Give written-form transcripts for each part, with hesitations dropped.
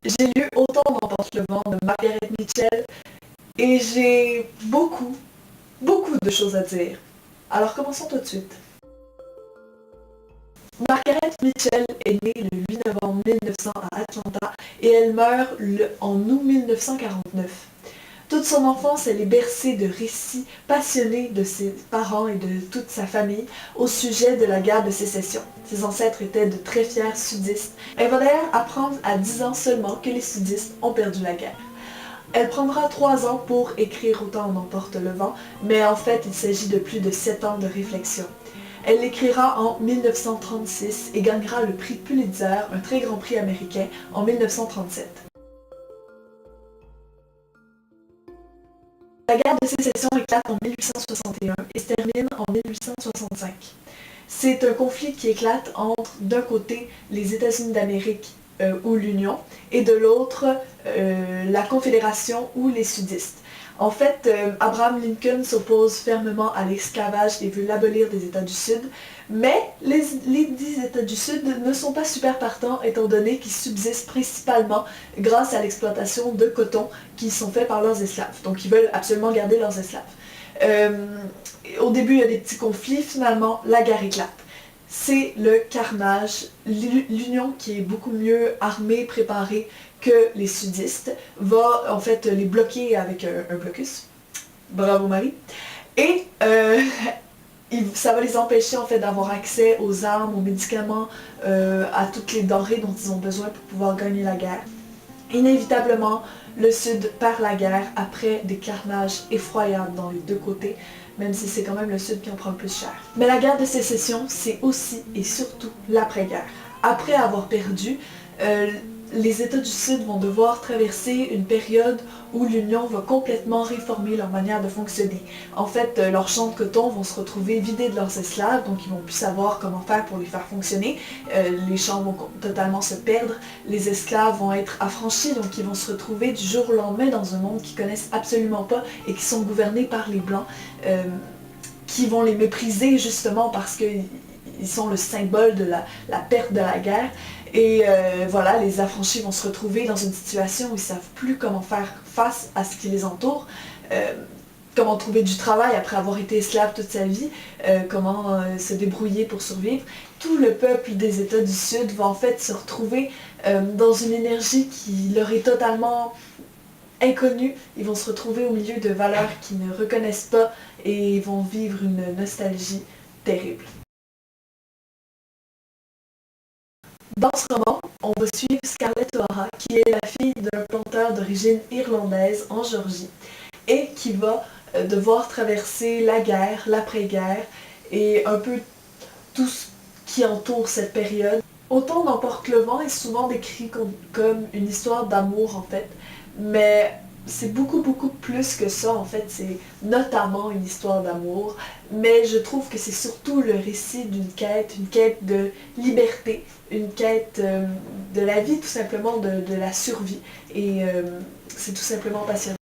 J'ai lu Autant n'emporte le vent de Margaret Mitchell et j'ai beaucoup de choses à dire. Alors commençons tout de suite. Margaret Mitchell est née le 8 novembre 1900 à Atlanta et elle meurt en août 1949. Toute son enfance, elle est bercée de récits passionnés de ses parents et de toute sa famille au sujet de la guerre de sécession. Ses ancêtres étaient de très fiers sudistes. Elle va d'ailleurs apprendre à 10 ans seulement que les sudistes ont perdu la guerre. Elle prendra 3 ans pour écrire Autant en emporte le vent, mais en fait il s'agit de plus de 7 ans de réflexion. Elle l'écrira en 1936 et gagnera le prix Pulitzer, un très grand prix américain, en 1937. La guerre de sécession éclate en 1861 et se termine en 1865. C'est un conflit qui éclate entre, d'un côté, les États-Unis d'Amérique ou l'Union, et de l'autre, la Confédération ou les sudistes. En fait, Abraham Lincoln s'oppose fermement à l'esclavage et veut l'abolir des États du Sud, mais les 10 États du Sud ne sont pas super partants étant donné qu'ils subsistent principalement grâce à l'exploitation de coton qui sont faits par leurs esclaves. Donc ils veulent absolument garder leurs esclaves. Au début, il y a des petits conflits, finalement, la guerre éclate. C'est le carnage. L'Union, qui est beaucoup mieux armée, préparée que les sudistes, va en fait les bloquer avec un blocus. Bravo Marie. Et ça va les empêcher en fait d'avoir accès aux armes, aux médicaments, à toutes les denrées dont ils ont besoin pour pouvoir gagner la guerre. Inévitablement, le Sud perd la guerre après des carnages effroyables dans les deux côtés, même si c'est quand même le Sud qui en prend le plus cher. Mais la guerre de sécession, c'est aussi et surtout l'après-guerre. Après avoir perdu, les États du Sud vont devoir traverser une période où l'Union va complètement réformer leur manière de fonctionner. En fait, leurs champs de coton vont se retrouver vidés de leurs esclaves, donc ils vont plus savoir comment faire pour les faire fonctionner. Les champs vont totalement se perdre, les esclaves vont être affranchis, donc ils vont se retrouver du jour au lendemain dans un monde qu'ils connaissent absolument pas et qui sont gouvernés par les Blancs, qui vont les mépriser justement parce qu'ils sont le symbole de la perte de la guerre. Et voilà, les affranchis vont se retrouver dans une situation où ils ne savent plus comment faire face à ce qui les entoure, comment trouver du travail après avoir été esclave toute sa vie, comment se débrouiller pour survivre. Tout le peuple des États du Sud va en fait se retrouver dans une énergie qui leur est totalement inconnue. Ils vont se retrouver au milieu de valeurs qu'ils ne reconnaissent pas et ils vont vivre une nostalgie terrible. Dans ce roman, on va suivre Scarlett O'Hara, qui est la fille d'un planteur d'origine irlandaise en Géorgie et qui va devoir traverser la guerre, l'après-guerre et un peu tout ce qui entoure cette période. Autant n'emporte le vent est souvent décrit comme une histoire d'amour en fait, mais c'est beaucoup plus que ça en fait, c'est notamment une histoire d'amour, mais je trouve que c'est surtout le récit une quête de liberté, une quête de la vie tout simplement, de la survie, et c'est tout simplement passionnant.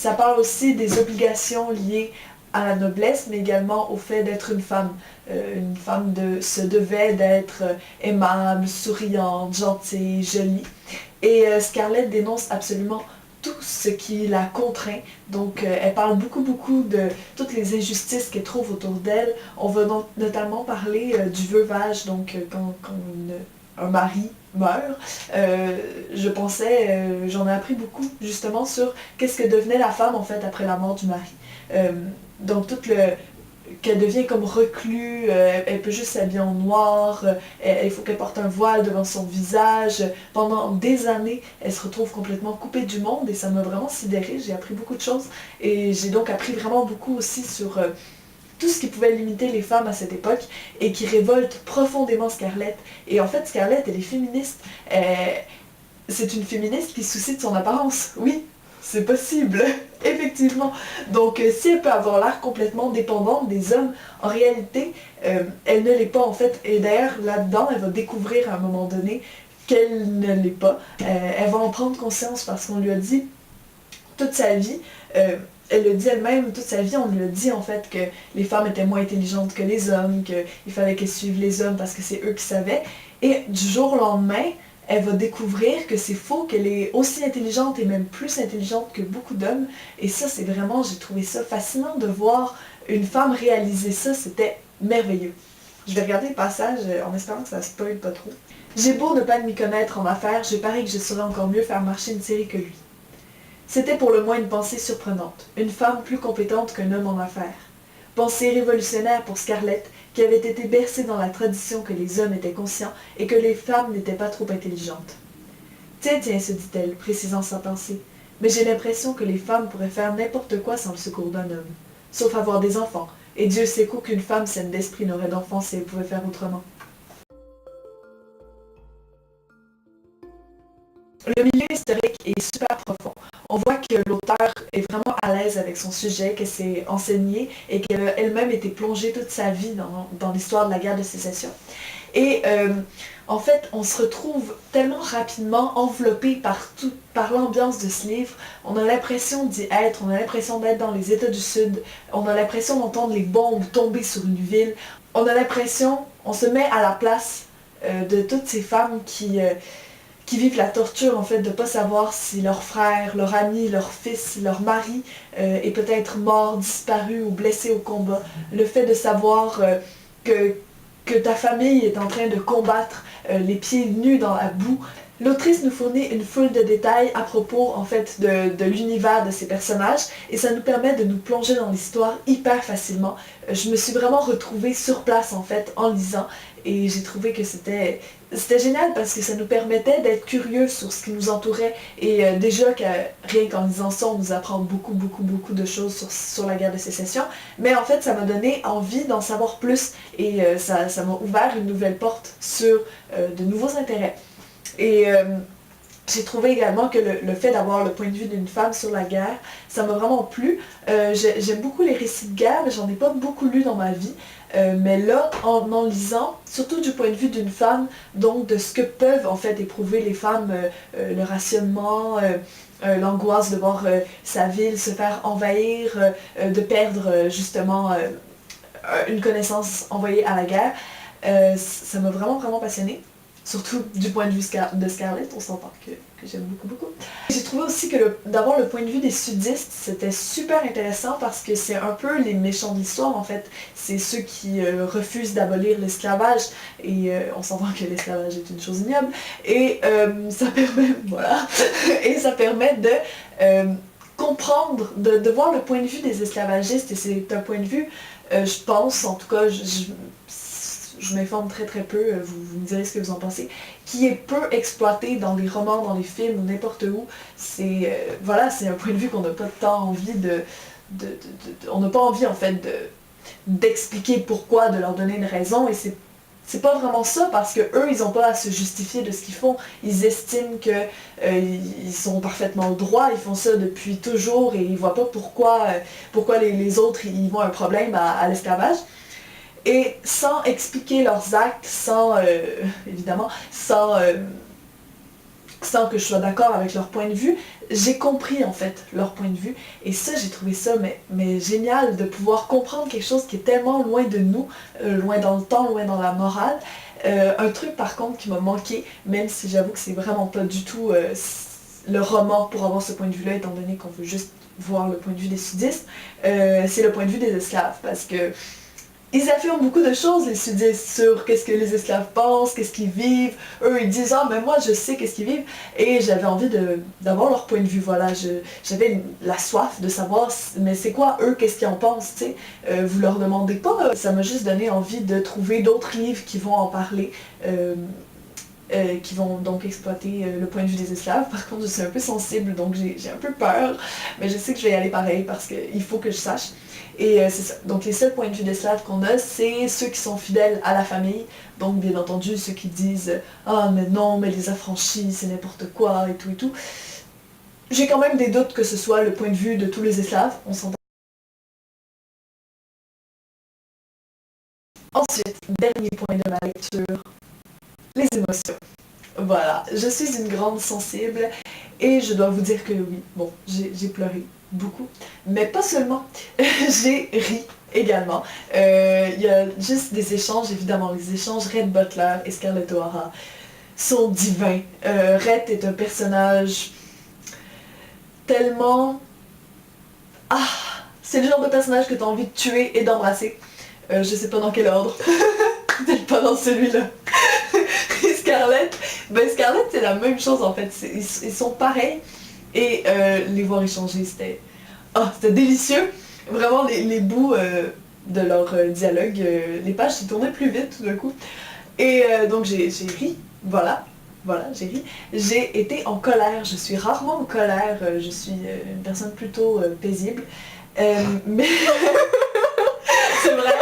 Ça parle aussi des obligations liées à la noblesse, mais également au fait d'être une femme. Une femme se devait d'être aimable, souriante, gentille, jolie. Et Scarlett dénonce absolument tout ce qui la contraint. Donc, elle parle beaucoup de toutes les injustices qu'elle trouve autour d'elle. On va notamment parler du veuvage, donc quand un mari meurt. J'en ai appris beaucoup justement sur qu'est-ce que devenait la femme en fait après la mort du mari. Donc, qu'elle devient comme reclus, elle peut juste s'habiller en noir, il faut qu'elle porte un voile devant son visage. Pendant des années, elle se retrouve complètement coupée du monde et ça m'a vraiment sidérée. J'ai appris beaucoup de choses et j'ai donc appris vraiment beaucoup aussi sur tout ce qui pouvait limiter les femmes à cette époque et qui révolte profondément Scarlett. Et en fait, Scarlett, elle est féministe. C'est une féministe qui se soucie de son apparence, oui. C'est possible, effectivement. Donc, si elle peut avoir l'air complètement dépendante des hommes, en réalité, elle ne l'est pas en fait. Et d'ailleurs, là-dedans, elle va découvrir à un moment donné qu'elle ne l'est pas. Elle va en prendre conscience parce qu'on lui a dit toute sa vie, elle le dit elle-même, toute sa vie, on lui a dit en fait que les femmes étaient moins intelligentes que les hommes, qu'il fallait qu'elles suivent les hommes parce que c'est eux qui savaient. Et du jour au lendemain, elle va découvrir que c'est faux, qu'elle est aussi intelligente et même plus intelligente que beaucoup d'hommes. Et ça, c'est vraiment, j'ai trouvé ça fascinant de voir une femme réaliser ça, c'était merveilleux. Je vais regarder le passage en espérant que ça spoil pas trop. J'ai beau ne pas m'y connaître en affaires, je parie que je saurais encore mieux faire marcher une série que lui. C'était pour le moins une pensée surprenante, une femme plus compétente qu'un homme en affaires. Pensée révolutionnaire pour Scarlett, qui avait été bercée dans la tradition que les hommes étaient conscients et que les femmes n'étaient pas trop intelligentes. Tiens, se dit-elle, précisant sa pensée, mais j'ai l'impression que les femmes pourraient faire n'importe quoi sans le secours d'un homme, sauf avoir des enfants, et Dieu sait qu'aucune femme saine d'esprit n'aurait d'enfants si elle pouvait faire autrement. Le milieu historique est super profond. On voit que l'auteur est vraiment à l'aise avec son sujet, qu'elle s'est enseignée et qu'elle a elle-même été plongée toute sa vie dans l'histoire de la guerre de sécession. Et en fait, on se retrouve tellement rapidement enveloppé par l'ambiance de ce livre. On a l'impression d'y être, on a l'impression d'être dans les États du Sud, on a l'impression d'entendre les bombes tomber sur une ville. On a l'impression, on se met à la place de toutes ces femmes qui vivent la torture en fait de ne pas savoir si leur frère, leur ami, leur fils, leur mari est peut-être mort, disparu ou blessé au combat. Le fait de savoir que ta famille est en train de combattre les pieds nus dans la boue. L'autrice nous fournit une foule de détails à propos en fait de l'univers de ces personnages et ça nous permet de nous plonger dans l'histoire hyper facilement. Je me suis vraiment retrouvée sur place en fait en lisant et j'ai trouvé que c'était génial parce que ça nous permettait d'être curieux sur ce qui nous entourait et déjà rien qu'en lisant ça on nous apprend beaucoup de choses sur la guerre de sécession, mais en fait ça m'a donné envie d'en savoir plus et ça m'a ouvert une nouvelle porte sur de nouveaux intérêts. Et j'ai trouvé également que le fait d'avoir le point de vue d'une femme sur la guerre, ça m'a vraiment plu. J'aime beaucoup les récits de guerre, mais j'en ai pas beaucoup lu dans ma vie. Mais là, en lisant, surtout du point de vue d'une femme, donc de ce que peuvent en fait éprouver les femmes, le rationnement, l'angoisse de voir sa ville se faire envahir, de perdre justement une connaissance envoyée à la guerre, ça m'a vraiment passionnée. Surtout du point de vue de Scarlett, on s'entend que j'aime beaucoup. J'ai trouvé aussi que d'avoir le point de vue des sudistes, c'était super intéressant parce que c'est un peu les méchants de l'histoire en fait. C'est ceux qui refusent d'abolir l'esclavage et on s'entend que l'esclavage est une chose ignoble. Et ça permet, voilà, et ça permet de comprendre, de voir le point de vue des esclavagistes et c'est un point de vue, je pense, en tout cas, je m'informe très peu, vous me direz ce que vous en pensez, qui est peu exploité dans les romans, dans les films ou n'importe où. C'est voilà, c'est un point de vue qu'on n'a pas tant envie on n'a pas envie en fait d'expliquer pourquoi, de leur donner une raison et c'est pas vraiment ça parce que eux ils ont pas à se justifier de ce qu'ils font. Ils estiment que ils sont parfaitement au droit, ils font ça depuis toujours et ils voient pas pourquoi les autres ils voient un problème à l'esclavage. Et sans expliquer leurs actes, évidemment, sans sans que je sois d'accord avec leur point de vue, j'ai compris en fait leur point de vue. Et ça, j'ai trouvé ça mais génial de pouvoir comprendre quelque chose qui est tellement loin de nous, loin dans le temps, loin dans la morale. Un truc par contre qui m'a manqué, même si j'avoue que c'est vraiment pas du tout le roman pour avoir ce point de vue-là, étant donné qu'on veut juste voir le point de vue des sudistes, c'est le point de vue des esclaves, parce que ils affirment beaucoup de choses, les sudistes, sur qu'est-ce que les esclaves pensent, qu'est-ce qu'ils vivent. Eux, ils disent « Ah, mais moi, je sais qu'est-ce qu'ils vivent. » Et j'avais envie d'avoir leur point de vue, voilà. J'avais la soif de savoir, mais c'est quoi, eux, qu'est-ce qu'ils en pensent, tu sais. Vous leur demandez pas. Ça m'a juste donné envie de trouver d'autres livres qui vont en parler. Qui vont donc exploiter le point de vue des esclaves. Par contre, je suis un peu sensible, donc j'ai un peu peur, mais je sais que je vais y aller pareil parce qu'il faut que je sache. Et c'est ça. Donc les seuls points de vue d'esclaves qu'on a, c'est ceux qui sont fidèles à la famille. Donc bien entendu, ceux qui disent « Ah mais non, mais les affranchis, c'est n'importe quoi, et tout et tout ». J'ai quand même des doutes que ce soit le point de vue de tous les esclaves, on s'entend. Ensuite, dernier point de ma lecture, les émotions. Voilà, je suis une grande sensible et je dois vous dire que oui, bon, j'ai pleuré beaucoup, mais pas seulement, j'ai ri également. Il y a juste des échanges, évidemment, les échanges Rhett Butler et Scarlett O'Hara sont divins. Rhett est un personnage tellement... Ah, c'est le genre de personnage que tu as envie de tuer et d'embrasser. Je sais pas dans quel ordre, peut-être pas dans celui-là. Scarlett, ben Scarlett c'est la même chose en fait, ils sont pareils et les voir échanger c'était délicieux, vraiment les bouts de leur dialogue, les pages se tournaient plus vite tout d'un coup et donc j'ai ri, voilà, j'ai ri, j'ai été en colère, je suis rarement en colère, je suis une personne plutôt paisible, mais c'est vrai.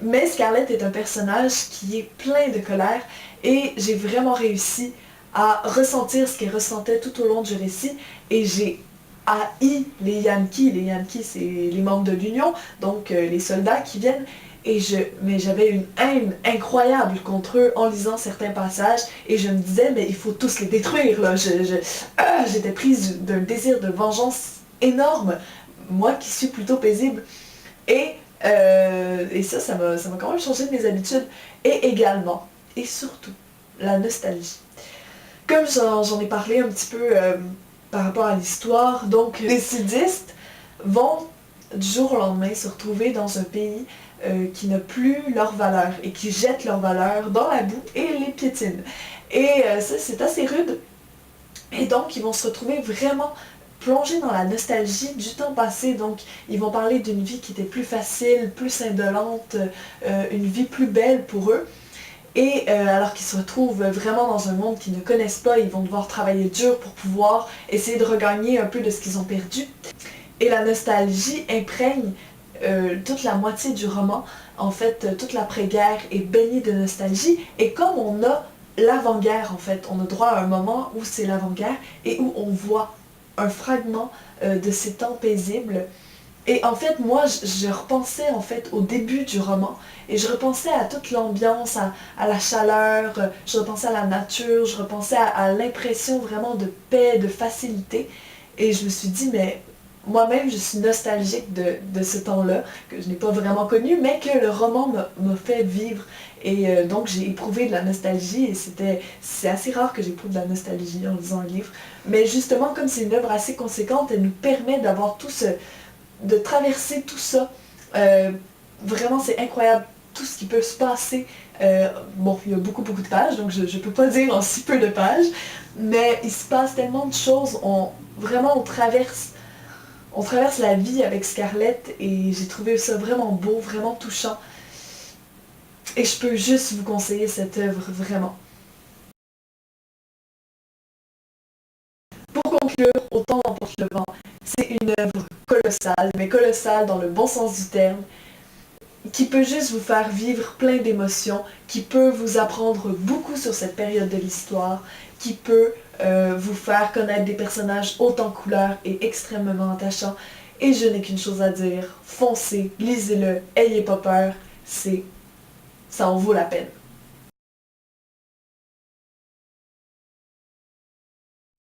Mais Scarlett est un personnage qui est plein de colère et j'ai vraiment réussi à ressentir ce qu'elle ressentait tout au long du récit et j'ai haï les Yankees. Les Yankees, c'est les membres de l'Union, donc les soldats qui viennent. Mais j'avais une haine incroyable contre eux en lisant certains passages et je me disais, mais il faut tous les détruire, là. J'étais prise d'un désir de vengeance énorme, moi qui suis plutôt paisible. Et ça m'a quand même changé de mes habitudes. Et également, et surtout, la nostalgie. Comme j'en ai parlé un petit peu par rapport à l'histoire, donc les sudistes vont du jour au lendemain se retrouver dans un pays qui n'a plus leurs valeurs et qui jette leurs valeurs dans la boue et les piétine. Et ça, c'est assez rude. Et donc, ils vont se retrouver vraiment plongés dans la nostalgie du temps passé. Donc, ils vont parler d'une vie qui était plus facile, plus indolente, une vie plus belle pour eux. Et alors qu'ils se retrouvent vraiment dans un monde qu'ils ne connaissent pas, ils vont devoir travailler dur pour pouvoir essayer de regagner un peu de ce qu'ils ont perdu. Et la nostalgie imprègne toute la moitié du roman. En fait, toute l'après-guerre est baignée de nostalgie. Et comme on a l'avant-guerre, en fait, on a droit à un moment où c'est l'avant-guerre et où on voit un fragment de ces temps paisibles. Et en fait, moi, je repensais en fait au début du roman et je repensais à toute l'ambiance, à la chaleur, je repensais à la nature, je repensais à l'impression vraiment de paix, de facilité. Et je me suis dit, mais moi-même, je suis nostalgique de ce temps-là, que je n'ai pas vraiment connu, mais que le roman m'a fait vivre. Et donc, j'ai éprouvé de la nostalgie et c'est assez rare que j'éprouve de la nostalgie en lisant un livre. Mais justement, comme c'est une œuvre assez conséquente, elle nous permet d'avoir de traverser tout ça. Vraiment, c'est incroyable tout ce qui peut se passer. Bon, il y a beaucoup de pages, donc je ne peux pas dire en si peu de pages, mais il se passe tellement de choses. Vraiment, on traverse la vie avec Scarlett et j'ai trouvé ça vraiment beau, vraiment touchant. Et je peux juste vous conseiller cette œuvre, vraiment. Pour conclure, Autant n'emporte le vent, c'est une œuvre colossale, mais colossale dans le bon sens du terme, qui peut juste vous faire vivre plein d'émotions, qui peut vous apprendre beaucoup sur cette période de l'histoire, qui peut vous faire connaître des personnages hauts en couleur et extrêmement attachants. Et je n'ai qu'une chose à dire, foncez, lisez-le, ayez pas peur, ça en vaut la peine.